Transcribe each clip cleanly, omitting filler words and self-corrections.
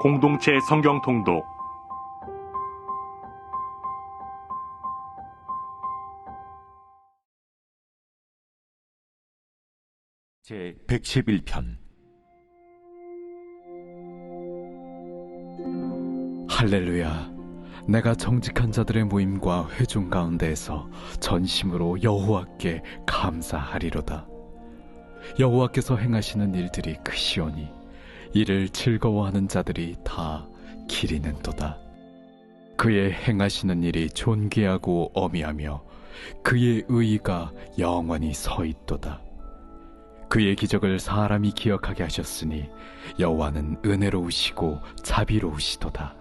공동체 성경 통독 제 111편. 할렐루야. 내가 정직한 자들의 모임과 회중 가운데에서 전심으로 여호와께 감사하리로다. 여호와께서 행하시는 일들이 크시오니 이를 즐거워하는 자들이 다 기리는도다. 그의 행하시는 일이 존귀하고 어미하며 그의 의의가 영원히 서있도다. 그의 기적을 사람이 기억하게 하셨으니 여호와는 은혜로우시고 자비로우시도다.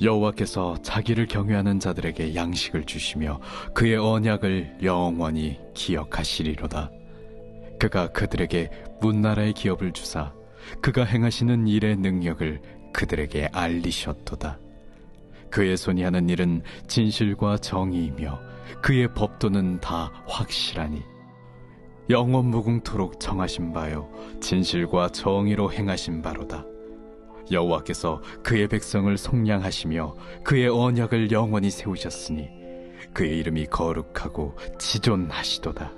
여호와께서 자기를 경외하는 자들에게 양식을 주시며 그의 언약을 영원히 기억하시리로다. 그가 그들에게 문나라의 기업을 주사 그가 행하시는 일의 능력을 그들에게 알리셨도다. 그의 손이 하는 일은 진실과 정의이며 그의 법도는 다 확실하니 영원 무궁토록 정하신 바요 진실과 정의로 행하신 바로다. 여호와께서 그의 백성을 속량하시며 그의 언약을 영원히 세우셨으니 그의 이름이 거룩하고 지존하시도다.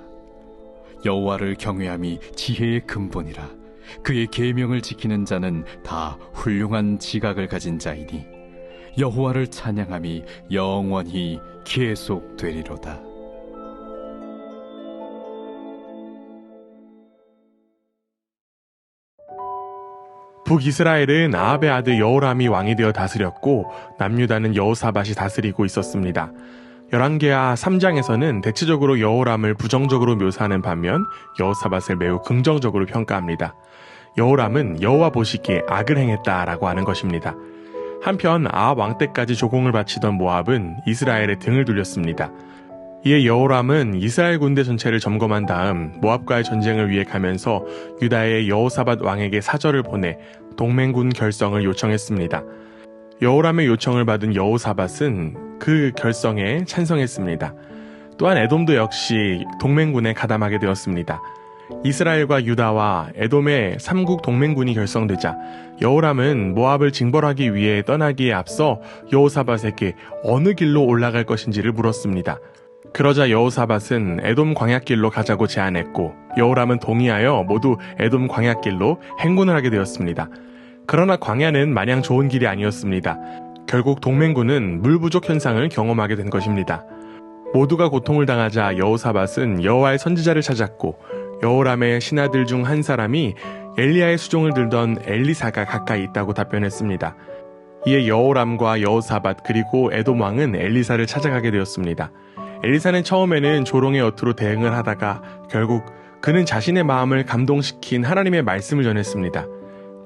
여호와를 경외함이 지혜의 근본이라. 그의 계명을 지키는 자는 다 훌륭한 지각을 가진 자이니 여호와를 찬양함이 영원히 계속되리로다. 북이스라엘은 아합의 아들 여호람이 왕이 되어 다스렸고 남유다는 여호사밧이 다스리고 있었습니다. 열왕기하 3장에서는 대체적으로 여호람을 부정적으로 묘사하는 반면 여호사밧을 매우 긍정적으로 평가합니다. 여호람은 여호와 보시기에 악을 행했다라고 하는 것입니다. 한편 아합 왕 때까지 조공을 바치던 모압은 이스라엘의 등을 돌렸습니다. 이에 여호람은 이스라엘 군대 전체를 점검한 다음 모압과의 전쟁을 위해 가면서 유다의 여호사밧 왕에게 사절을 보내 동맹군 결성을 요청했습니다. 여호람의 요청을 받은 여호사밧은 그 결성에 찬성했습니다. 또한 에돔도 역시 동맹군에 가담하게 되었습니다. 이스라엘과 유다와 에돔의 3국 동맹군이 결성되자 여호람은 모압을 징벌하기 위해 떠나기에 앞서 여호사밧에게 어느 길로 올라갈 것인지를 물었습니다. 그러자 여호사밧은 에돔 광야길로 가자고 제안했고 여호람은 동의하여 모두 에돔 광야길로 행군을 하게 되었습니다. 그러나 광야는 마냥 좋은 길이 아니었습니다. 결국 동맹군은 물 부족 현상을 경험하게 된 것입니다. 모두가 고통을 당하자 여호사밧은 여호와의 선지자를 찾았고 여호람의 신하들 중 한 사람이 엘리야의 수종을 들던 엘리사가 가까이 있다고 답변했습니다. 이에 여호람과 여호사밧 그리고 에돔 왕은 엘리사를 찾아가게 되었습니다. 엘리사는 처음에는 조롱의 어투로 대응을 하다가 결국 그는 자신의 마음을 감동시킨 하나님의 말씀을 전했습니다.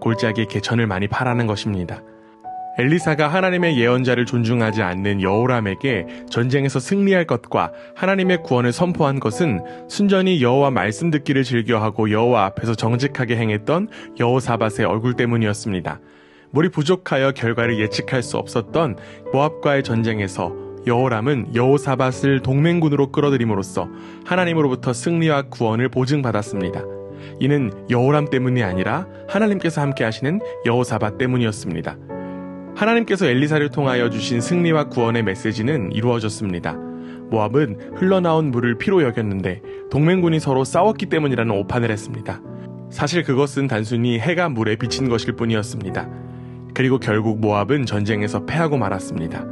골짜기에 개천을 많이 파라는 것입니다. 엘리사가 하나님의 예언자를 존중하지 않는 여호람에게 전쟁에서 승리할 것과 하나님의 구원을 선포한 것은 순전히 여호와 말씀 듣기를 즐겨하고 여호와 앞에서 정직하게 행했던 여호사밧의 얼굴 때문이었습니다. 물이 부족하여 결과를 예측할 수 없었던 모압과의 전쟁에서 여호람은 여호사밧을 동맹군으로 끌어들임으로써 하나님으로부터 승리와 구원을 보증받았습니다. 이는 여호람 때문이 아니라 하나님께서 함께 하시는 여호사밧 때문이었습니다. 하나님께서 엘리사를 통하여 주신 승리와 구원의 메시지는 이루어졌습니다. 모압은 흘러나온 물을 피로 여겼는데 동맹군이 서로 싸웠기 때문이라는 오판을 했습니다. 사실 그것은 단순히 해가 물에 비친 것일 뿐이었습니다. 그리고 결국 모압은 전쟁에서 패하고 말았습니다.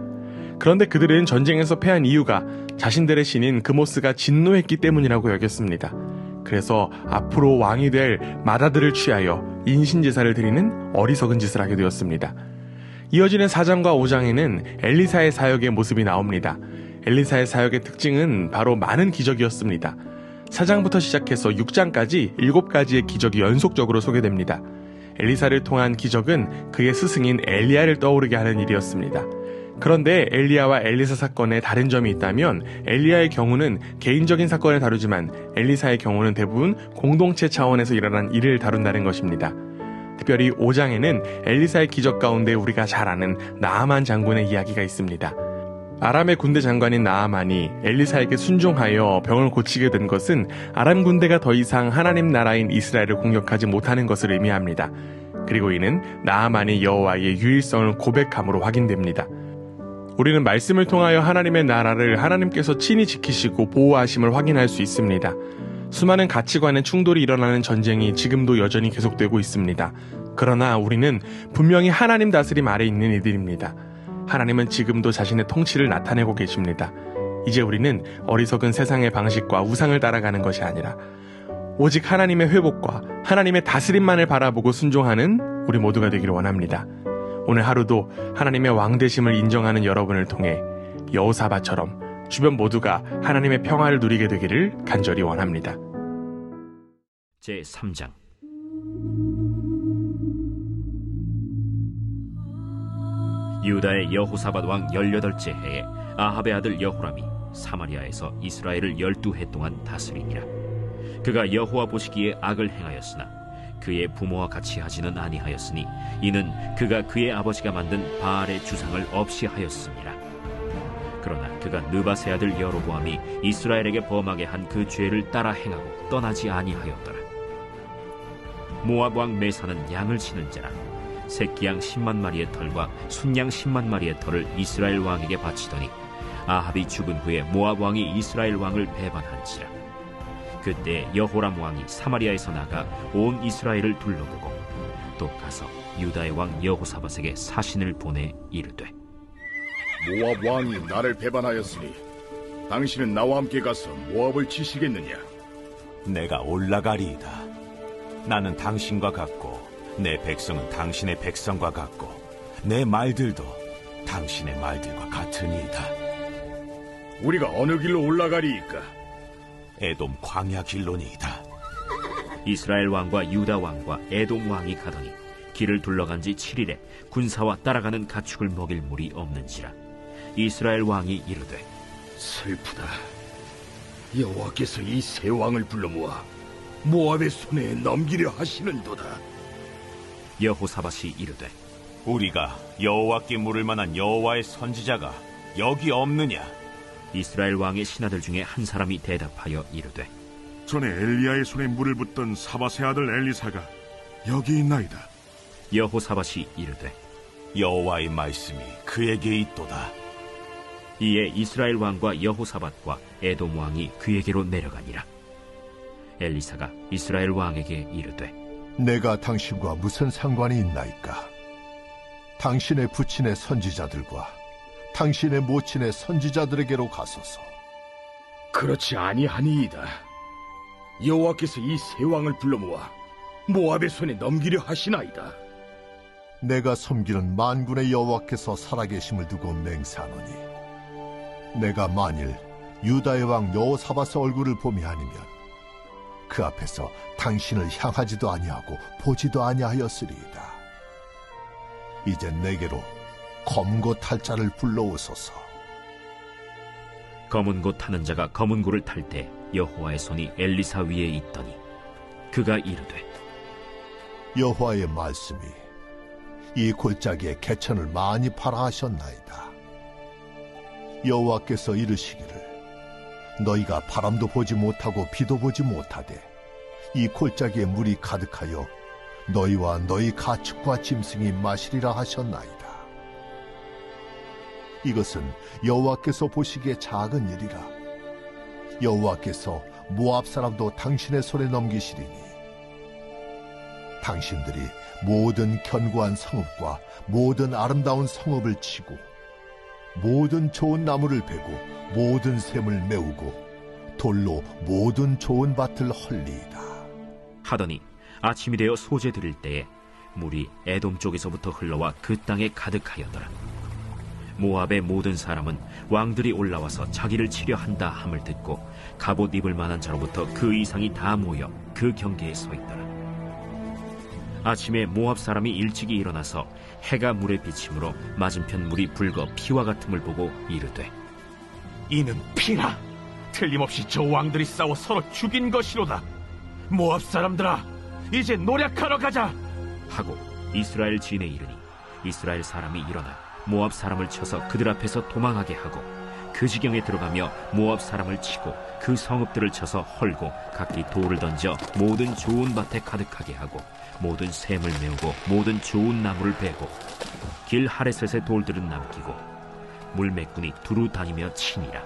그런데 그들은 전쟁에서 패한 이유가 자신들의 신인 그모스가 진노했기 때문이라고 여겼습니다. 그래서 앞으로 왕이 될 마다들을 취하여 인신제사를 드리는 어리석은 짓을 하게 되었습니다. 이어지는 4장과 5장에는 엘리사의 사역의 모습이 나옵니다. 엘리사의 사역의 특징은 바로 많은 기적이었습니다. 4장부터 시작해서 6장까지 7가지의 기적이 연속적으로 소개됩니다. 엘리사를 통한 기적은 그의 스승인 엘리야를 떠오르게 하는 일이었습니다. 그런데 엘리야와 엘리사 사건에 다른 점이 있다면 엘리야의 경우는 개인적인 사건을 다루지만 엘리사의 경우는 대부분 공동체 차원에서 일어난 일을 다룬다는 것입니다. 특별히 5장에는 엘리사의 기적 가운데 우리가 잘 아는 나아만 장군의 이야기가 있습니다. 아람의 군대 장관인 나아만이 엘리사에게 순종하여 병을 고치게 된 것은 아람 군대가 더 이상 하나님 나라인 이스라엘을 공격하지 못하는 것을 의미합니다. 그리고 이는 나아만이 여호와의 유일성을 고백함으로 확인됩니다. 우리는 말씀을 통하여 하나님의 나라를 하나님께서 친히 지키시고 보호하심을 확인할 수 있습니다. 수많은 가치관의 충돌이 일어나는 전쟁이 지금도 여전히 계속되고 있습니다. 그러나 우리는 분명히 하나님 다스림 아래 있는 이들입니다. 하나님은 지금도 자신의 통치를 나타내고 계십니다. 이제 우리는 어리석은 세상의 방식과 우상을 따라가는 것이 아니라 오직 하나님의 회복과 하나님의 다스림만을 바라보고 순종하는 우리 모두가 되기를 원합니다. 오늘 하루도 하나님의 왕되심을 인정하는 여러분을 통해 여호사밧처럼 주변 모두가 하나님의 평화를 누리게 되기를 간절히 원합니다. 제3장. 유다의 여호사밧 왕 18째 해에 아합의 아들 여호람이 사마리아에서 이스라엘을 12해 동안 다스리니라. 그가 여호와 보시기에 악을 행하였으나 그의 부모와 같이 하지는 아니하였으니 이는 그가 그의 아버지가 만든 바알의 주상을 없이 하였습니다. 그러나 그가 느밧의 아들 여로보암이 이스라엘에게 범하게 한 그 죄를 따라 행하고 떠나지 아니하였더라. 모압 왕 메사는 양을 치는 자라. 새끼양 10만 마리의 털과 순양 10만 마리의 털을 이스라엘 왕에게 바치더니 아합이 죽은 후에 모압 왕이 이스라엘 왕을 배반한지라. 그때 여호람 왕이 사마리아에서 나가 온 이스라엘을 둘러보고 또 가서 유다의 왕 여호사밧에게 사신을 보내 이르되, 모압 왕이 나를 배반하였으니 당신은 나와 함께 가서 모압을 치시겠느냐? 내가 올라가리이다. 나는 당신과 같고 내 백성은 당신의 백성과 같고 내 말들도 당신의 말들과 같으니이다. 우리가 어느 길로 올라가리이까? 에돔 광야 길로니이다. 이스라엘 왕과 유다 왕과 에돔 왕이 가더니 길을 둘러간 지 7일에 군사와 따라가는 가축을 먹일 물이 없는지라. 이스라엘 왕이 이르되, 슬프다. 여호와께서 이 세 왕을 불러 모아 모압의 손에 넘기려 하시는도다. 여호사밧이 이르되, 우리가 여호와께 물을 만한 여호와의 선지자가 여기 없느냐? 이스라엘 왕의 신하들 중에 한 사람이 대답하여 이르되, 전에 엘리야의 손에 물을 붓던 사밧의 아들 엘리사가 여기 있나이다. 여호사밧이 이르되, 여호와의 말씀이 그에게 있도다. 이에 이스라엘 왕과 여호사밧과 에돔 왕이 그에게로 내려가니라. 엘리사가 이스라엘 왕에게 이르되, 내가 당신과 무슨 상관이 있나이까? 당신의 부친의 선지자들과 당신의 모친의 선지자들에게로 가소서. 그렇지 아니하니이다. 여호와께서 이 세 왕을 불러 모아 모압의 손에 넘기려 하시나이다. 내가 섬기는 만군의 여호와께서 살아계심을 두고 맹세하노니 내가 만일 유다의 왕 여호사밧의 얼굴을 봄이 아니면 그 앞에서 당신을 향하지도 아니하고 보지도 아니하였으리이다. 이제 내게로 검은 고 탈 자를 불러오소서. 검은 고 타는 자가 검은 고를 탈 때 여호와의 손이 엘리사 위에 있더니 그가 이르되, 여호와의 말씀이 이 골짜기에 개천을 많이 팔아 하셨나이다. 여호와께서 이르시기를 너희가 바람도 보지 못하고 비도 보지 못하되 이 골짜기에 물이 가득하여 너희와 너희 가축과 짐승이 마시리라 하셨나이다. 이것은 여호와께서 보시기에 작은 일이라. 여호와께서 모압 사람도 당신의 손에 넘기시리니 당신들이 모든 견고한 성읍과 모든 아름다운 성읍을 치고 모든 좋은 나무를 베고 모든 샘을 메우고 돌로 모든 좋은 밭을 헐리이다. 하더니 아침이 되어 소재 드릴 때에 물이 에돔 쪽에서부터 흘러와 그 땅에 가득하였더라. 모압의 모든 사람은 왕들이 올라와서 자기를 치려 한다 함을 듣고 갑옷 입을 만한 자로부터 그 이상이 다 모여 그 경계에 서 있더라. 아침에 모압 사람이 일찍이 일어나서 해가 물에 비침으로 맞은편 물이 붉어 피와 같음을 보고 이르되, 이는 피라. 틀림없이 저 왕들이 싸워 서로 죽인 것이로다. 모압 사람들아, 이제 노력하러 가자 하고 이스라엘 진에 이르니 이스라엘 사람이 일어나 모압 사람을 쳐서 그들 앞에서 도망하게 하고 그 지경에 들어가며 모압 사람을 치고 그 성읍들을 쳐서 헐고 각기 돌을 던져 모든 좋은 밭에 가득하게 하고 모든 샘을 메우고 모든 좋은 나무를 베고 길 하레셋의 돌들은 남기고 물매꾼이 두루 다니며 치니라.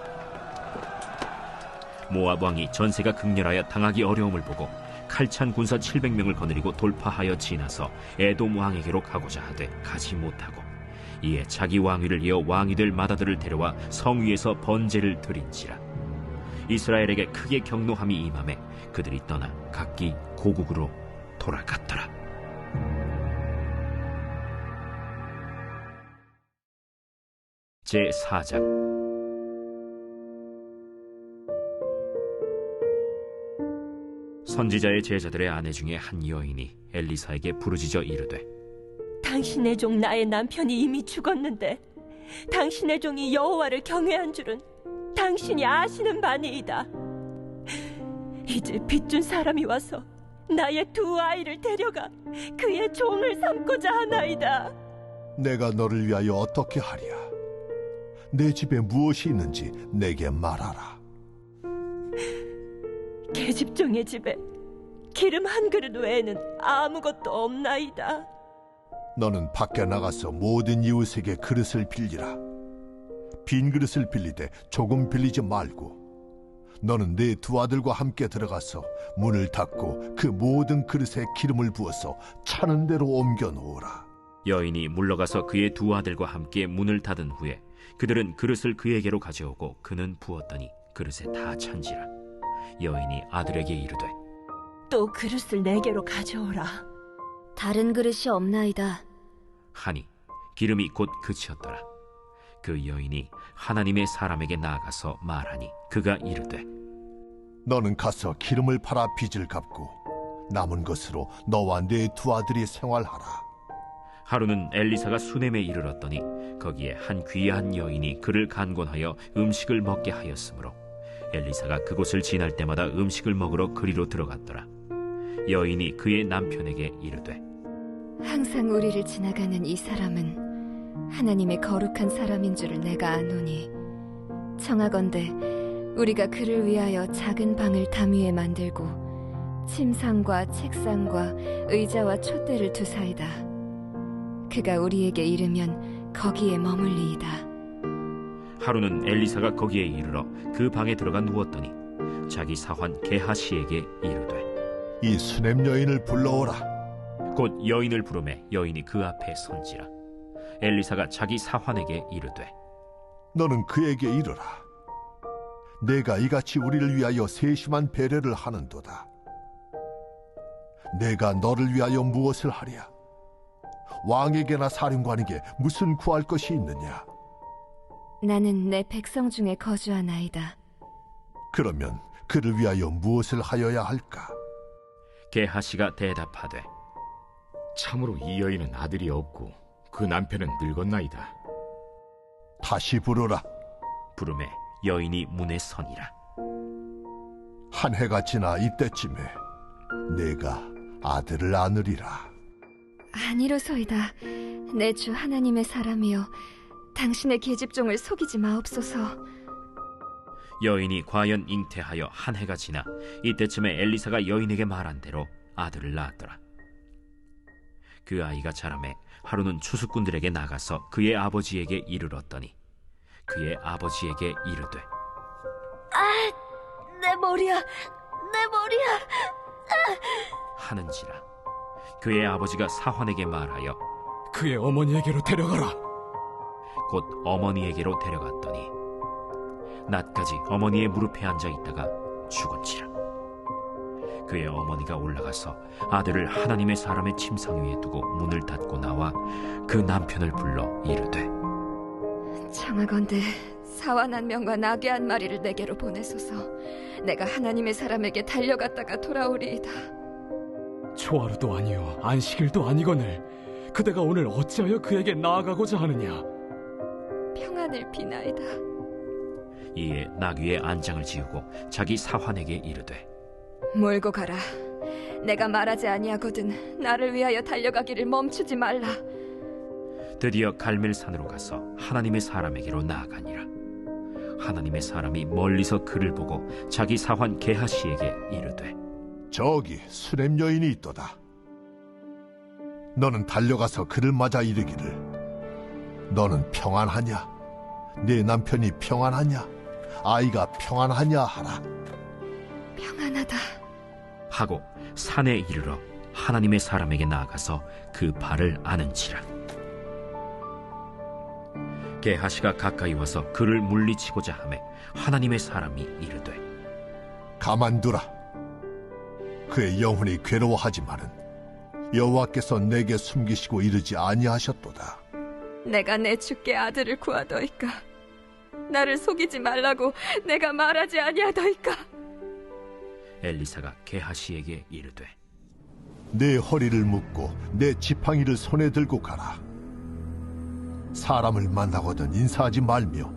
모압 왕이 전세가 극렬하여 당하기 어려움을 보고 칼찬 군사 700명을 거느리고 돌파하여 지나서 에돔 왕에게로 가고자 하되 가지 못하고 이에 자기 왕위를 이어 왕이 될 맏아들을 데려와 성 위에서 번제를 드린지라. 이스라엘에게 크게 경노함이 임하매 그들이 떠나 각기 고국으로 돌아갔더라. 제4장. 선지자의 제자들의 아내 중에 한 여인이 엘리사에게 부르짖어 이르되, 당신의 종 나의 남편이 이미 죽었는데 당신의 종이 여호와를 경외한 줄은 당신이 아시는 바니이다. 이제 빚준 사람이 와서 나의 두 아이를 데려가 그의 종을 삼고자 하나이다. 내가 너를 위하여 어떻게 하랴? 내 집에 무엇이 있는지 내게 말하라. 계집종의 집에 기름 한 그릇 외에는 아무것도 없나이다. 너는 밖에 나가서 모든 이웃에게 그릇을 빌리라. 빈 그릇을 빌리되 조금 빌리지 말고 너는 네 두 아들과 함께 들어가서 문을 닫고 그 모든 그릇에 기름을 부어서 차는 대로 옮겨 놓으라. 여인이 물러가서 그의 두 아들과 함께 문을 닫은 후에 그들은 그릇을 그에게로 가져오고 그는 부었더니 그릇에 다 찬지라. 여인이 아들에게 이르되, 또 그릇을 내게로 가져오라. 다른 그릇이 없나이다 하니 기름이 곧 그치었더라. 그 여인이 하나님의 사람에게 나아가서 말하니 그가 이르되, 너는 가서 기름을 팔아 빚을 갚고 남은 것으로 너와 네 두 아들이 생활하라. 하루는 엘리사가 수넴에 이르렀더니 거기에 한 귀한 여인이 그를 간곤하여 음식을 먹게 하였으므로 엘리사가 그곳을 지날 때마다 음식을 먹으러 그리로 들어갔더라. 여인이 그의 남편에게 이르되, 항상 우리를 지나가는 이 사람은 하나님의 거룩한 사람인 줄을 내가 아노니 청하건대 우리가 그를 위하여 작은 방을 담 위에 만들고 침상과 책상과 의자와 촛대를 두사이다. 그가 우리에게 이르면 거기에 머물리이다. 하루는 엘리사가 거기에 이르러 그 방에 들어가 누웠더니 자기 사환 게하시에게 이르되, 이 수넴 여인을 불러오라. 곧 여인을 부르매 여인이 그 앞에 선지라. 엘리사가 자기 사환에게 이르되, 너는 그에게 이르라. 내가 이같이 우리를 위하여 세심한 배려를 하는도다. 내가 너를 위하여 무엇을 하랴? 왕에게나 사령관에게 무슨 구할 것이 있느냐? 나는 내 백성 중에 거주하나이다. 그러면 그를 위하여 무엇을 하여야 할까? 게하시가 대답하되, 참으로 이 여인은 아들이 없고 그 남편은 늙었나이다. 다시 부르라. 부르매 여인이 문에 서니라. 한 해가 지나 이때쯤에 내가 아들을 안으리라. 아니로소이다. 내 주 하나님의 사람이여 당신의 계집종을 속이지 마옵소서. 여인이 과연 잉태하여 한 해가 지나 이때쯤에 엘리사가 여인에게 말한 대로 아들을 낳았더라. 그 아이가 자라매 하루는 추수꾼들에게 나가서 그의 아버지에게 이르렀더니 그의 아버지에게 이르되, 내 머리야, 내 머리야 하는지라. 그의 아버지가 사환에게 말하여 그의 어머니에게로 데려가라. 곧 어머니에게로 데려갔더니 낮까지 어머니의 무릎에 앉아 있다가 죽었지라. 그의 어머니가 올라가서 아들을 하나님의 사람의 침상 위에 두고 문을 닫고 나와 그 남편을 불러 이르되, 청하건대 사완 한 명과 나귀 한 마리를 내게로 보내소서. 내가 하나님의 사람에게 달려갔다가 돌아오리이다. 초하루도 아니요 안식일도 아니거늘 그대가 오늘 어찌하여 그에게 나아가고자 하느냐? 평안을 비나이다. 이에 나귀의 안장을 지우고 자기 사환에게 이르되, 몰고 가라. 내가 말하지 아니하거든 나를 위하여 달려가기를 멈추지 말라. 드디어 갈멜산으로 가서 하나님의 사람에게로 나아가니라. 하나님의 사람이 멀리서 그를 보고 자기 사환 게하시에게 이르되 저기 수렘 여인이 있도다. 너는 달려가서 그를 맞아 이르기를 너는 평안하냐? 네 남편이 평안하냐? 아이가 평안하냐 하라. 평안하다 하고 산에 이르러 하나님의 사람에게 나아가서 그 발을 아는지라. 게하시가 가까이 와서 그를 물리치고자 하매 하나님의 사람이 이르되 가만두라. 그의 영혼이 괴로워하지만은 여호와께서 내게 숨기시고 이르지 아니하셨도다. 내가 내 주께 아들을 구하더이까 나를 속이지 말라고 내가 말하지 아니하더이까. 엘리사가 게하시에게 이르되 내 허리를 묶고 내 지팡이를 손에 들고 가라. 사람을 만나거든 인사하지 말며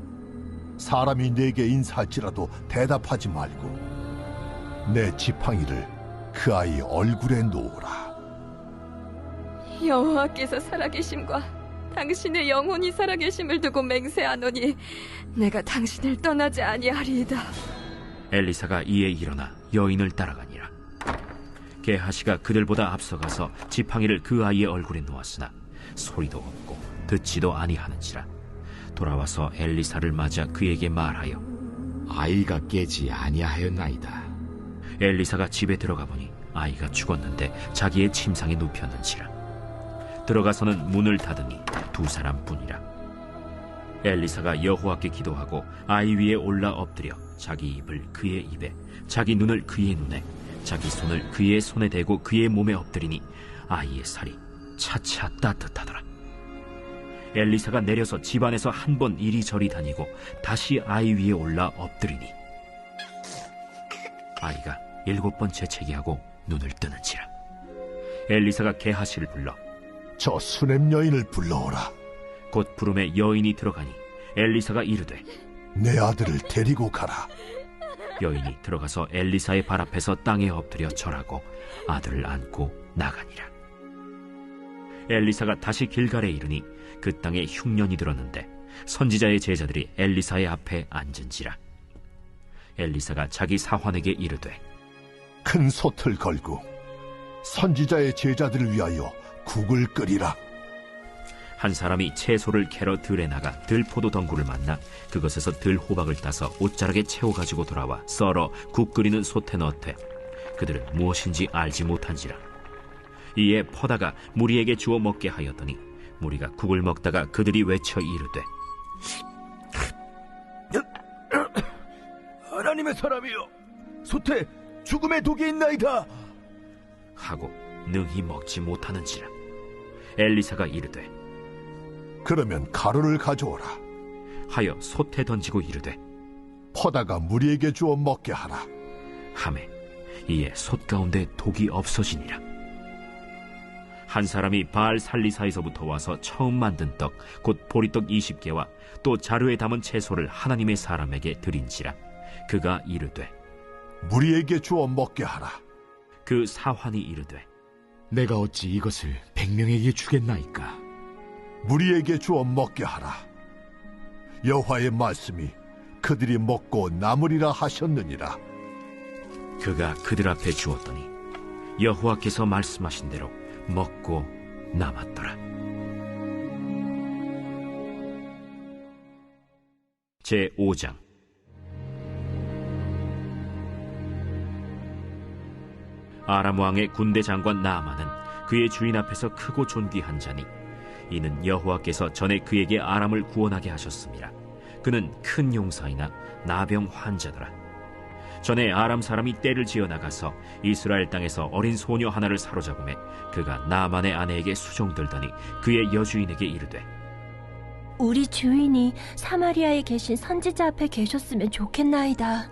사람이 내게 인사할지라도 대답하지 말고 내 지팡이를 그 아이 얼굴에 놓으라. 여호와께서 살아계심과 당신의 영혼이 살아계심을 두고 맹세하노니 내가 당신을 떠나지 아니하리이다. 엘리사가 이에 일어나 여인을 따라가니라. 게하시가 그들보다 앞서가서 지팡이를 그 아이의 얼굴에 놓았으나 소리도 없고 듣지도 아니하는지라. 돌아와서 엘리사를 맞아 그에게 말하여 아이가 깨지 아니하였나이다. 엘리사가 집에 들어가 보니 아이가 죽었는데 자기의 침상에 눕혔는지라. 들어가서는 문을 닫으니 두 사람뿐이라. 엘리사가 여호와께 기도하고 아이 위에 올라 엎드려 자기 입을 그의 입에 자기 눈을 그의 눈에 자기 손을 그의 손에 대고 그의 몸에 엎드리니 아이의 살이 차차 따뜻하더라. 엘리사가 내려서 집안에서 한 번 이리저리 다니고 다시 아이 위에 올라 엎드리니 아이가 7번 재채기하고 눈을 뜨는지라. 엘리사가 게하시를 불러 저 수렘 여인을 불러오라. 곧 부름에 여인이 들어가니 엘리사가 이르되 내 아들을 데리고 가라. 여인이 들어가서 엘리사의 발 앞에서 땅에 엎드려 절하고 아들을 안고 나가니라. 엘리사가 다시 길갈에 이르니 그 땅에 흉년이 들었는데 선지자의 제자들이 엘리사의 앞에 앉은지라. 엘리사가 자기 사환에게 이르되 큰 솥을 걸고 선지자의 제자들을 위하여 국을 끓이라. 한 사람이 채소를 캐러 들에 나가 들포도 덩굴을 만나 그것에서 들호박을 따서 옷자락에 채워가지고 돌아와 썰어 국 끓이는 솥에 넣되 그들은 무엇인지 알지 못한지라. 이에 퍼다가 무리에게 주어 먹게 하였더니 무리가 국을 먹다가 그들이 외쳐 이르되 하나님의 사람이여, 솥에 죽음의 독이 있나이다 하고 능히 먹지 못하는지라. 엘리사가 이르되 그러면 가루를 가져오라 하여 솥에 던지고 이르되 퍼다가 무리에게 주어 먹게 하라 하매 이에 솥 가운데 독이 없어지니라. 한 사람이 바알 살리사에서부터 와서 처음 만든 떡 곧 보리떡 20개와 또 자루에 담은 채소를 하나님의 사람에게 드린지라. 그가 이르되 무리에게 주어 먹게 하라. 그 사환이 이르되 내가 어찌 이것을 100명에게 주겠나이까. 무리에게 주어 먹게 하라. 여호와의 말씀이 그들이 먹고 남으리라 하셨느니라. 그가 그들 앞에 주었더니 여호와께서 말씀하신 대로 먹고 남았더라. 제5장. 아람 왕의 군대 장관 나아만은 그의 주인 앞에서 크고 존귀한 자니 이는 여호와께서 전에 그에게 아람을 구원하게 하셨습니다. 그는 큰 용사이나 나병 환자더라. 전에 아람 사람이 떼를 지어 나가서 이스라엘 땅에서 어린 소녀 하나를 사로잡음에 그가 나아만의 아내에게 수종들더니 그의 여주인에게 이르되 우리 주인이 사마리아에 계신 선지자 앞에 계셨으면 좋겠나이다.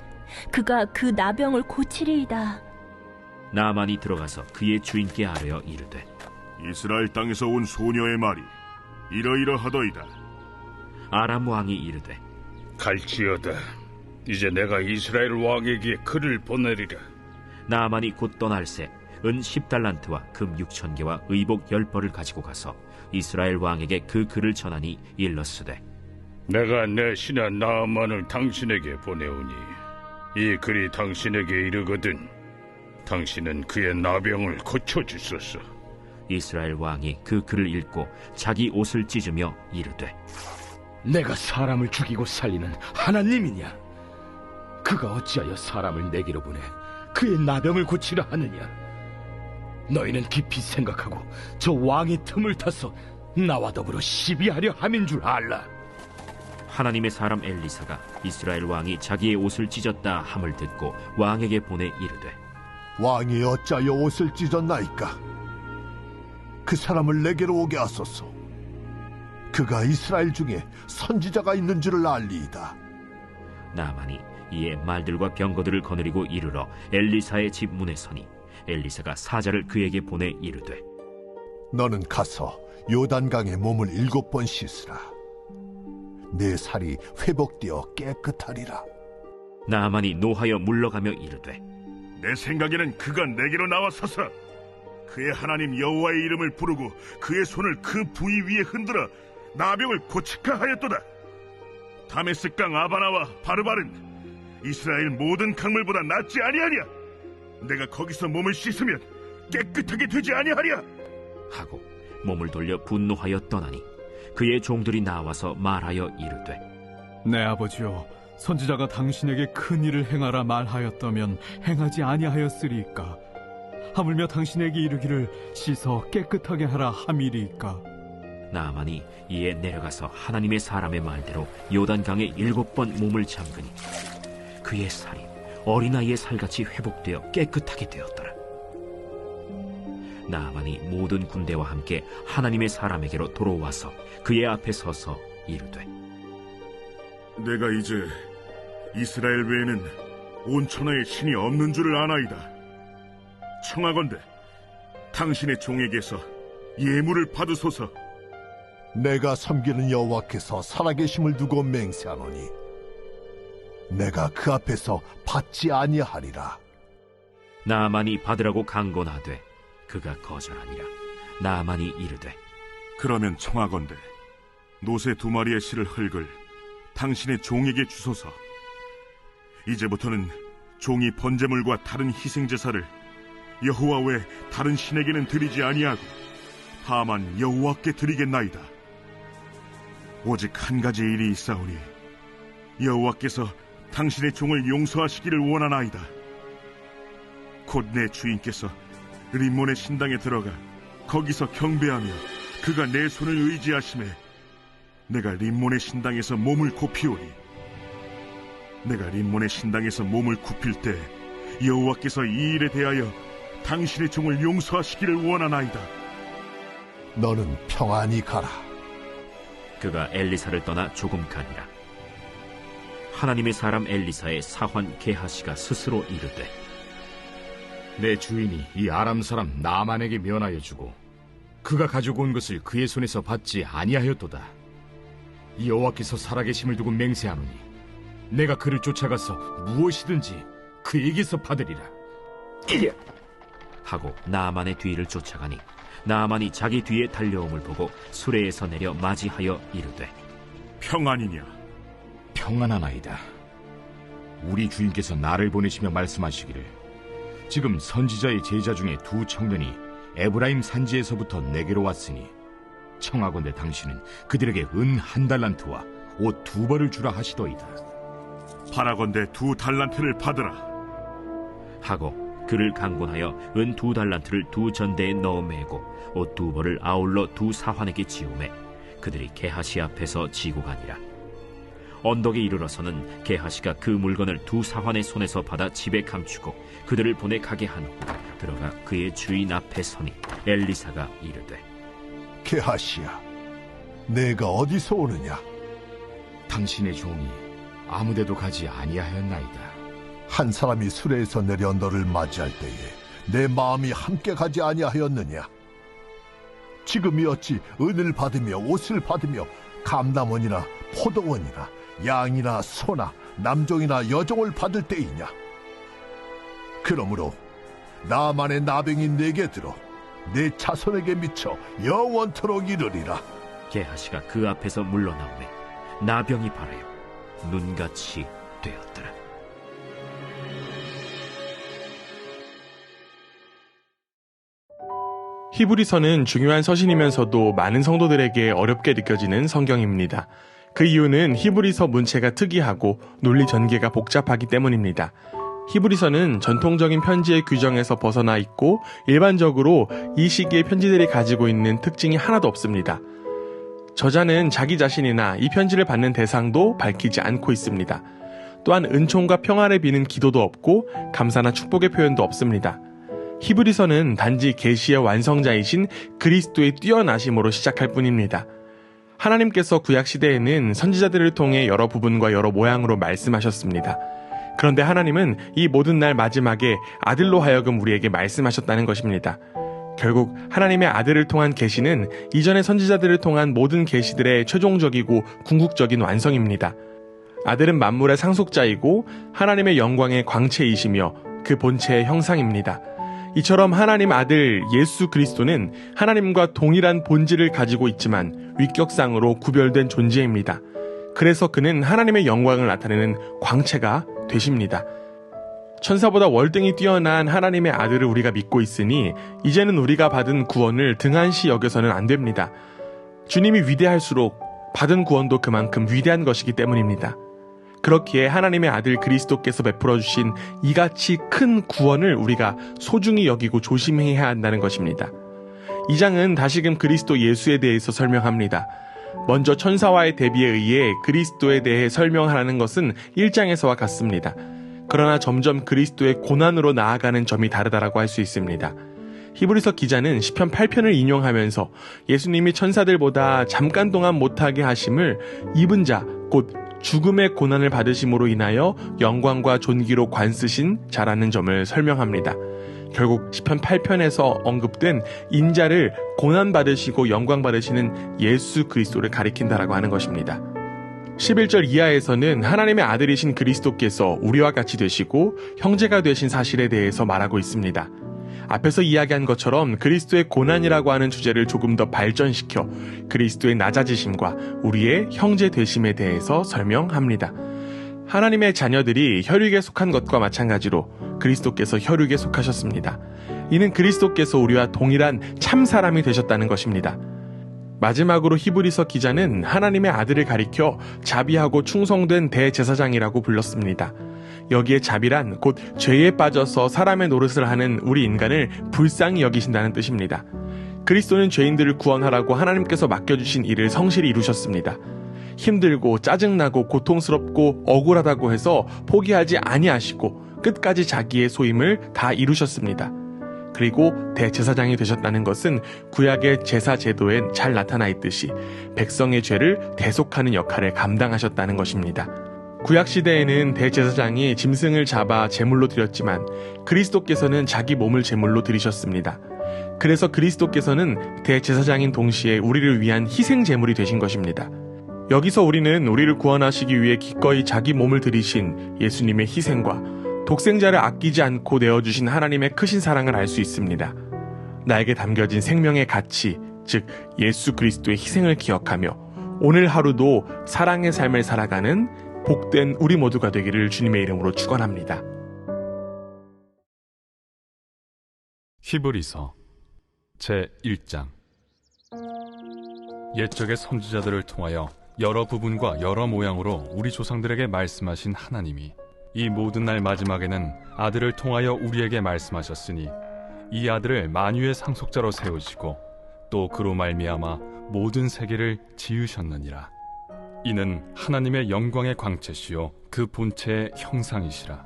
그가 그 나병을 고치리이다. 나아만이 들어가서 그의 주인께 아뢰어 이르되 이스라엘 땅에서 온 소녀의 말이 이러이러하더이다. 아람 왕이 이르되 갈지어다. 이제 내가 이스라엘 왕에게 글을 보내리라. 나아만이 곧 떠날새 은 10달란트와 금 6,000개와 의복 10벌을 가지고 가서 이스라엘 왕에게 그 글을 전하니 일렀으되 내가 내 신하 나아만을 당신에게 보내오니 이 글이 당신에게 이르거든 당신은 그의 나병을 고쳐주소서. 이스라엘 왕이 그 글을 읽고 자기 옷을 찢으며 이르되 내가 사람을 죽이고 살리는 하나님이냐? 그가 어찌하여 사람을 내게로 보내 그의 나병을 고치려 하느냐? 너희는 깊이 생각하고 저 왕의 틈을 타서 나와 더불어 시비하려 함인 줄 알라. 하나님의 사람 엘리사가 이스라엘 왕이 자기의 옷을 찢었다 함을 듣고 왕에게 보내 이르되 왕이 어찌하여 옷을 찢었나이까? 그 사람을 내게로 오게 하소서. 그가 이스라엘 중에 선지자가 있는 줄을 알리이다. 나아만이 이에 말들과 병거들을 거느리고 이르러 엘리사의 집 문에 서니 엘리사가 사자를 그에게 보내 이르되 너는 가서 요단강에 몸을 7번 씻으라. 내 살이 회복되어 깨끗하리라. 나아만이 노하여 물러가며 이르되 내 생각에는 그가 내게로 나와서서 그의 하나님 여호와의 이름을 부르고 그의 손을 그 부위 위에 흔들어 나병을 고치카 하였도다. 다메스강 아바나와 바르바른 이스라엘 모든 강물보다 낫지 아니하냐? 내가 거기서 몸을 씻으면 깨끗하게 되지 아니하랴? 하고 몸을 돌려 분노하여 떠나니 그의 종들이 나와서 말하여 이르되 내 아버지여, 선지자가 당신에게 큰 일을 행하라 말하였다면 행하지 아니하였으리이까? 하물며 당신에게 이르기를 씻어 깨끗하게 하라 함이리이까? 나아만이 이에 내려가서 하나님의 사람의 말대로 요단강에 7번 몸을 잠그니 그의 살이 어린아이의 살같이 회복되어 깨끗하게 되었더라. 나아만이 모든 군대와 함께 하나님의 사람에게로 돌아와서 그의 앞에 서서 이르되 내가 이제 이스라엘 외에는 온 천하에 신이 없는 줄을 아나이다. 청하건대 당신의 종에게서 예물을 받으소서. 내가 섬기는 여호와께서 살아계심을 두고 맹세하노니 내가 그 앞에서 받지 아니하리라. 나아만이 받으라고 강권하되 그가 거절하니라. 나아만이 이르되 그러면 청하건대 노새 2마리의 실을 흙을 당신의 종에게 주소서. 이제부터는 종이 번제물과 다른 희생제사를 여호와 외 다른 신에게는 드리지 아니하고 다만 여호와께 드리겠나이다. 오직 한 가지 일이 있사오니 여호와께서 당신의 종을 용서하시기를 원하나이다. 곧 내 주인께서 림몬의 신당에 들어가 거기서 경배하며 그가 내 손을 의지하심에 내가 림몬의 신당에서 몸을 굽히오리. 내가 림몬의 신당에서 몸을 굽힐 때 여호와께서 이 일에 대하여 당신의 종을 용서하시기를 원하나이다. 너는 평안히 가라. 그가 엘리사를 떠나 조금 가니라. 하나님의 사람 엘리사의 사환 게하시가 스스로 이르되 내 주인이 이 아람 사람 나아만에게 면하여 주고 그가 가지고 온 것을 그의 손에서 받지 아니하였도다. 이 여호와께서 살아계심을 두고 맹세하노니 내가 그를 쫓아가서 무엇이든지 그에게서 받으리라. 하고 나아만의 뒤를 쫓아가니 나아만이 자기 뒤에 달려옴을 보고 수레에서 내려 맞이하여 이르되 평안이냐? 평안하나이다. 우리 주인께서 나를 보내시며 말씀하시기를 지금 선지자의 제자 중에 2 청년이 에브라임 산지에서부터 내게로 왔으니 청하건대 당신은 그들에게 은 1달란트와 옷 2벌을 주라 하시더이다. 바라건대 2달란트를 받으라. 하고 그를 강권하여 은 2달란트를 2 전대에 넣어 매고 옷 2벌을 아울러 2 사환에게 지우매 그들이 게하시 앞에서 지고 가니라. 언덕에 이르러서는 게하시가 그 물건을 2 사환의 손에서 받아 집에 감추고 그들을 보내 가게 한 후 들어가 그의 주인 앞에 서니 엘리사가 이르되 게하시야, 내가 어디서 오느냐? 당신의 종이 아무데도 가지 아니하였나이다. 한 사람이 수레에서 내려 너를 맞이할 때에 내 마음이 함께 가지 아니하였느냐? 지금이 어찌 은을 받으며 옷을 받으며 감남원이나 포도원이나 양이나 소나 남종이나 여종을 받을 때이냐? 그러므로 나만의 나병이 내게 들어 내 자손에게 미쳐 영원토록 이르리라. 게하시가 그 앞에서 물러나오매 나병이 발하여 눈같이 되었더라. 히브리서는 중요한 서신이면서도 많은 성도들에게 어렵게 느껴지는 성경입니다. 그 이유는 히브리서 문체가 특이하고 논리 전개가 복잡하기 때문입니다. 히브리서는 전통적인 편지의 규정에서 벗어나 있고 일반적으로 이 시기의 편지들이 가지고 있는 특징이 하나도 없습니다. 저자는 자기 자신이나 이 편지를 받는 대상도 밝히지 않고 있습니다. 또한 은총과 평화를 비는 기도도 없고 감사나 축복의 표현도 없습니다. 히브리서는 단지 계시의 완성자이신 그리스도의 뛰어나심으로 시작할 뿐입니다. 하나님께서 구약시대에는 선지자들을 통해 여러 부분과 여러 모양으로 말씀하셨습니다. 그런데 하나님은 이 모든 날 마지막에 아들로 하여금 우리에게 말씀하셨다는 것입니다. 결국 하나님의 아들을 통한 계시는 이전의 선지자들을 통한 모든 계시들의 최종적이고 궁극적인 완성입니다. 아들은 만물의 상속자이고 하나님의 영광의 광채이시며 그 본체의 형상입니다. 이처럼 하나님 아들 예수 그리스도는 하나님과 동일한 본질을 가지고 있지만 위격상으로 구별된 존재입니다. 그래서 그는 하나님의 영광을 나타내는 광채가 되십니다. 천사보다 월등히 뛰어난 하나님의 아들을 우리가 믿고 있으니 이제는 우리가 받은 구원을 등한시 여겨서는 안 됩니다. 주님이 위대할수록 받은 구원도 그만큼 위대한 것이기 때문입니다. 그렇기에 하나님의 아들 그리스도께서 베풀어 주신 이같이 큰 구원을 우리가 소중히 여기고 조심해야 한다는 것입니다. 이 장은 다시금 그리스도 예수에 대해서 설명합니다. 먼저 천사와의 대비에 의해 그리스도에 대해 설명하라는 것은 1장에서와 같습니다. 그러나 점점 그리스도의 고난으로 나아가는 점이 다르다라고 할 수 있습니다. 히브리서 기자는 시편 8편을 인용하면서 예수님이 천사들보다 잠깐 동안 못하게 하심을 입은 자, 곧 죽음의 고난을 받으심으로 인하여 영광과 존귀로 관쓰신 자라는 점을 설명합니다. 결국 시편 8편에서 언급된 인자를 고난받으시고 영광받으시는 예수 그리스도를 가리킨다라고 하는 것입니다. 11절 이하에서는 하나님의 아들이신 그리스도께서 우리와 같이 되시고 형제가 되신 사실에 대해서 말하고 있습니다. 앞에서 이야기한 것처럼 그리스도의 고난이라고 하는 주제를 조금 더 발전시켜 그리스도의 낮아지심과 우리의 형제 되심에 대해서 설명합니다. 하나님의 자녀들이 혈육에 속한 것과 마찬가지로 그리스도께서 혈육에 속하셨습니다. 이는 그리스도께서 우리와 동일한 참 사람이 되셨다는 것입니다. 마지막으로 히브리서 기자는 하나님의 아들을 가리켜 자비하고 충성된 대제사장이라고 불렀습니다. 여기에 자비란 곧 죄에 빠져서 사람의 노릇을 하는 우리 인간을 불쌍히 여기신다는 뜻입니다. 그리스도는 죄인들을 구원하라고 하나님께서 맡겨주신 일을 성실히 이루셨습니다. 힘들고 짜증나고 고통스럽고 억울하다고 해서 포기하지 아니하시고 끝까지 자기의 소임을 다 이루셨습니다. 그리고 대제사장이 되셨다는 것은 구약의 제사 제도엔 잘 나타나 있듯이 백성의 죄를 대속하는 역할을 감당하셨다는 것입니다. 구약시대에는 대제사장이 짐승을 잡아 제물로 드렸지만 그리스도께서는 자기 몸을 제물로 드리셨습니다. 그래서 그리스도께서는 대제사장인 동시에 우리를 위한 희생 제물이 되신 것입니다. 여기서 우리는 우리를 구원하시기 위해 기꺼이 자기 몸을 드리신 예수님의 희생과 독생자를 아끼지 않고 내어주신 하나님의 크신 사랑을 알 수 있습니다. 나에게 담겨진 생명의 가치, 즉 예수 그리스도의 희생을 기억하며 오늘 하루도 사랑의 삶을 살아가는 복된 우리 모두가 되기를 주님의 이름으로 축원합니다. 히브리서 제1장. 옛적의 선지자들을 통하여 여러 부분과 여러 모양으로 우리 조상들에게 말씀하신 하나님이 이 모든 날 마지막에는 아들을 통하여 우리에게 말씀하셨으니 이 아들을 만유의 상속자로 세우시고 또 그로 말미암아 모든 세계를 지으셨느니라. 이는 하나님의 영광의 광채시요 그 본체의 형상이시라.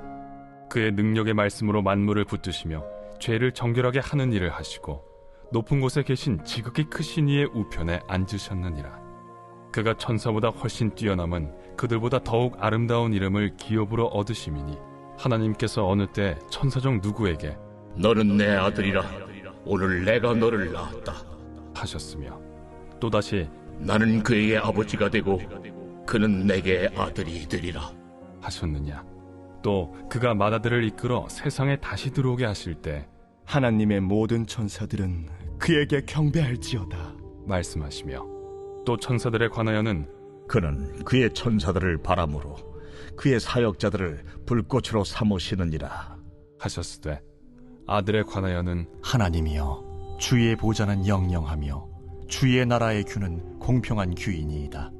그의 능력의 말씀으로 만물을 붙드시며 죄를 정결하게 하는 일을 하시고 높은 곳에 계신 지극히 크신 이의 우편에 앉으셨느니라. 그가 천사보다 훨씬 뛰어남은 그들보다 더욱 아름다운 이름을 기업으로 얻으심이니 하나님께서 어느 때 천사 중 누구에게 너는 내 아들이라 오늘 내가 너를 낳았다 하셨으며 또다시 나는 그의 아버지가 되고 그는 내게 아들이 되리라 하셨느냐. 또 그가 맏아들을 이끌어 세상에 다시 들어오게 하실 때 하나님의 모든 천사들은 그에게 경배할지어다 말씀하시며 또 천사들에 관하여는 그는 그의 천사들을 바람으로 그의 사역자들을 불꽃으로 삼으시느니라 하셨으되 아들에 관하여는 하나님이여 주의 보좌는 영영하며 주의 나라의 규는 공평한 규이니이다.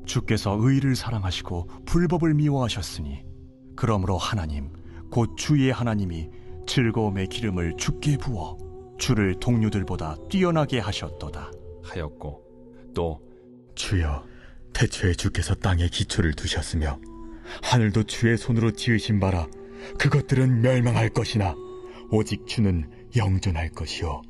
주께서 의를 사랑하시고 불법을 미워하셨으니 그러므로 하나님 곧 주의 하나님이 즐거움의 기름을 주께 부어 주를 동료들보다 뛰어나게 하셨도다 하였고 또 주여 태초에 주께서 땅에 기초를 두셨으며 하늘도 주의 손으로 지으신 바라 그것들은 멸망할 것이나 오직 주는 영존할 것이요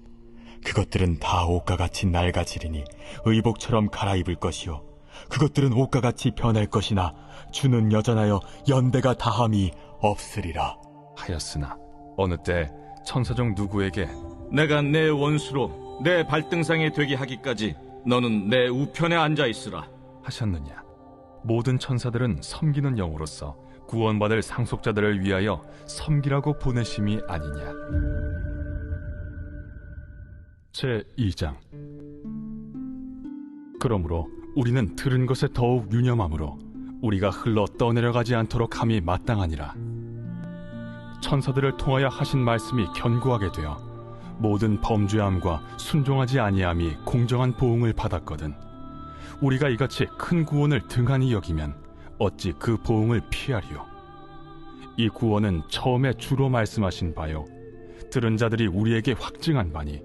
그것들은 다 옷과 같이 낡아지리니 의복처럼 갈아입을 것이요 그것들은 옷과 같이 변할 것이나 주는 여전하여 연대가 다함이 없으리라 하였으나 어느 때 천사 중 누구에게 내가 내 원수로 내 발등상에 되게 하기까지 너는 내 우편에 앉아 있으라 하셨느냐. 모든 천사들은 섬기는 영으로서 구원받을 상속자들을 위하여 섬기라고 보내심이 아니냐. 제2장. 그러므로 우리는 들은 것에 더욱 유념하므로 우리가 흘러 떠내려가지 않도록 함이 마땅하니라. 천사들을 통하여 하신 말씀이 견고하게 되어 모든 범죄함과 순종하지 아니함이 공정한 보응을 받았거든 우리가 이같이 큰 구원을 등한히 여기면 어찌 그 보응을 피하리요. 이 구원은 처음에 주로 말씀하신 바요 들은 자들이 우리에게 확증한 바니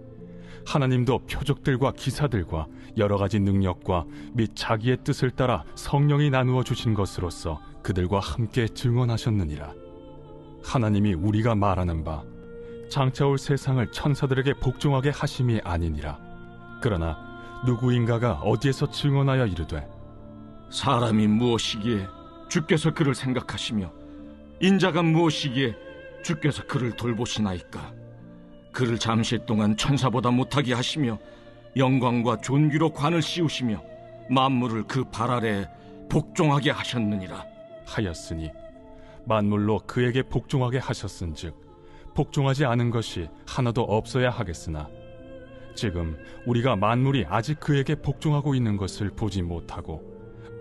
하나님도 표적들과 기사들과 여러 가지 능력과 및 자기의 뜻을 따라 성령이 나누어 주신 것으로서 그들과 함께 증언하셨느니라. 하나님이 우리가 말하는 바 장차 올 세상을 천사들에게 복종하게 하심이 아니니라. 그러나 누구인가가 어디에서 증언하여 이르되 사람이 무엇이기에 주께서 그를 생각하시며 인자가 무엇이기에 주께서 그를 돌보시나이까. 그를 잠시 동안 천사보다 못하게 하시며 영광과 존귀로 관을 씌우시며 만물을 그 발 아래에 복종하게 하셨느니라 하였으니 만물로 그에게 복종하게 하셨은즉 복종하지 않은 것이 하나도 없어야 하겠으나 지금 우리가 만물이 아직 그에게 복종하고 있는 것을 보지 못하고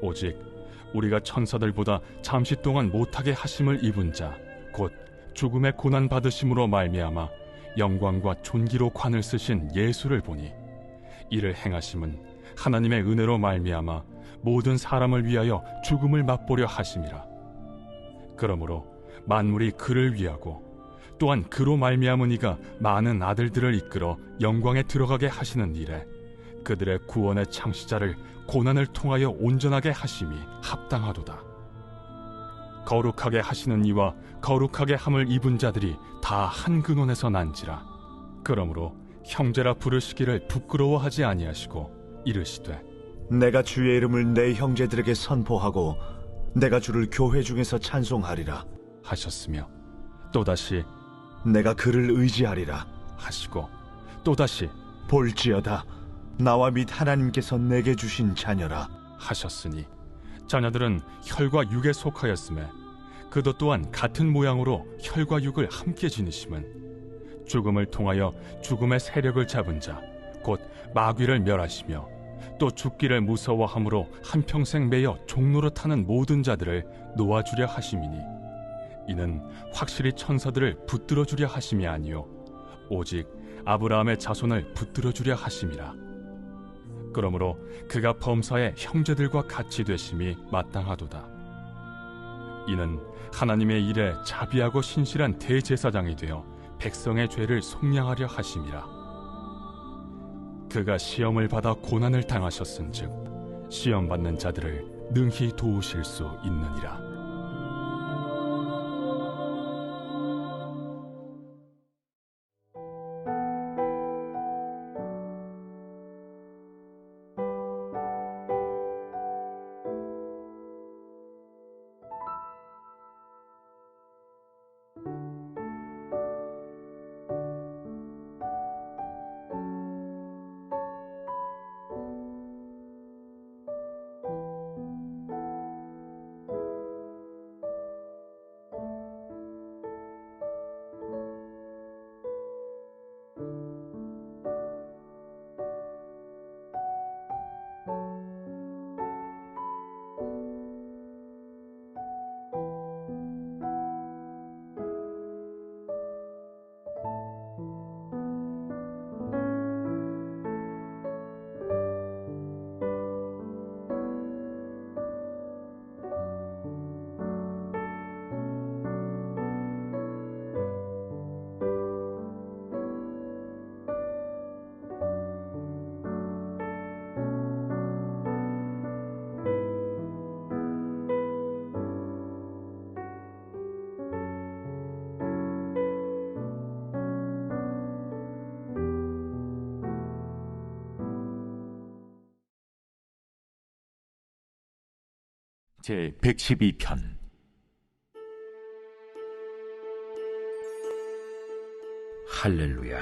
오직 우리가 천사들보다 잠시 동안 못하게 하심을 입은 자 곧 죽음의 고난 받으심으로 말미암아 영광과 존귀로 관을 쓰신 예수를 보니 이를 행하심은 하나님의 은혜로 말미암아 모든 사람을 위하여 죽음을 맛보려 하심이라. 그러므로 만물이 그를 위하고 또한 그로 말미암은 이가 많은 아들들을 이끌어 영광에 들어가게 하시는 일에 그들의 구원의 창시자를 고난을 통하여 온전하게 하심이 합당하도다. 거룩하게 하시는 이와 거룩하게 함을 입은 자들이 다 한 근원에서 난지라. 그러므로 형제라 부르시기를 부끄러워하지 아니하시고 이르시되 내가 주의 이름을 내 형제들에게 선포하고 내가 주를 교회 중에서 찬송하리라 하셨으며 또다시 내가 그를 의지하리라 하시고 또다시 볼지어다 나와 및 하나님께서 내게 주신 자녀라 하셨으니 자녀들은 혈과 육에 속하였음에 그도 또한 같은 모양으로 혈과 육을 함께 지니심은 죽음을 통하여 죽음의 세력을 잡은 자 곧 마귀를 멸하시며 또 죽기를 무서워함으로 한평생 매여 종로로 타는 모든 자들을 놓아주려 하심이니 이는 확실히 천사들을 붙들어 주려 하심이 아니요 오직 아브라함의 자손을 붙들어 주려 하심이라. 그러므로 그가 범사의 형제들과 같이 되심이 마땅하도다. 이는 하나님의 일에 자비하고 신실한 대제사장이 되어 백성의 죄를 속량하려 하심이라. 그가 시험을 받아 고난을 당하셨은즉 시험 받는 자들을 능히 도우실 수 있느니라. 제 112편. 할렐루야.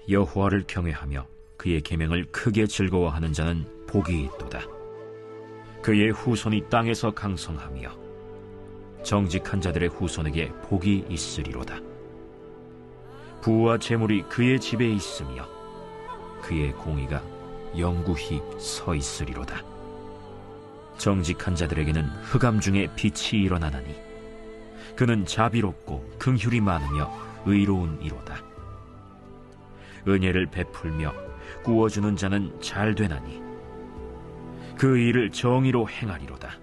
여호와를 경외하며 그의 계명을 크게 즐거워하는 자는 복이 있도다. 그의 후손이 땅에서 강성하며 정직한 자들의 후손에게 복이 있으리로다. 부와 재물이 그의 집에 있으며 그의 공의가 영구히 서 있으리로다. 정직한 자들에게는 흑암 중에 빛이 일어나나니 그는 자비롭고 긍휼이 많으며 의로운 이로다. 은혜를 베풀며 구워주는 자는 잘 되나니 그 일을 정의로 행하리로다.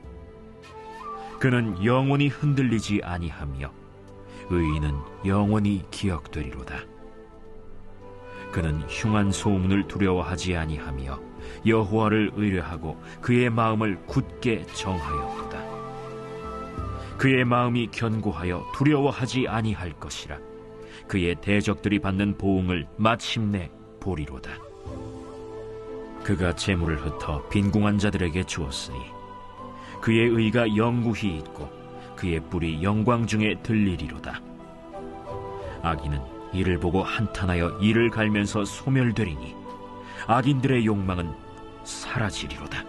그는 영원히 흔들리지 아니하며 의인은 영원히 기억되리로다. 그는 흉한 소문을 두려워하지 아니하며 여호와를 의뢰하고 그의 마음을 굳게 정하였도다. 그의 마음이 견고하여 두려워하지 아니할 것이라. 그의 대적들이 받는 보응을 마침내 보리로다. 그가 재물을 흩어 빈궁한 자들에게 주었으니 그의 의가 영구히 있고 그의 뿔이 영광 중에 들리리로다. 악인은 이를 보고 한탄하여 이를 갈면서 소멸되리니 악인들의 욕망은 사라지리로다.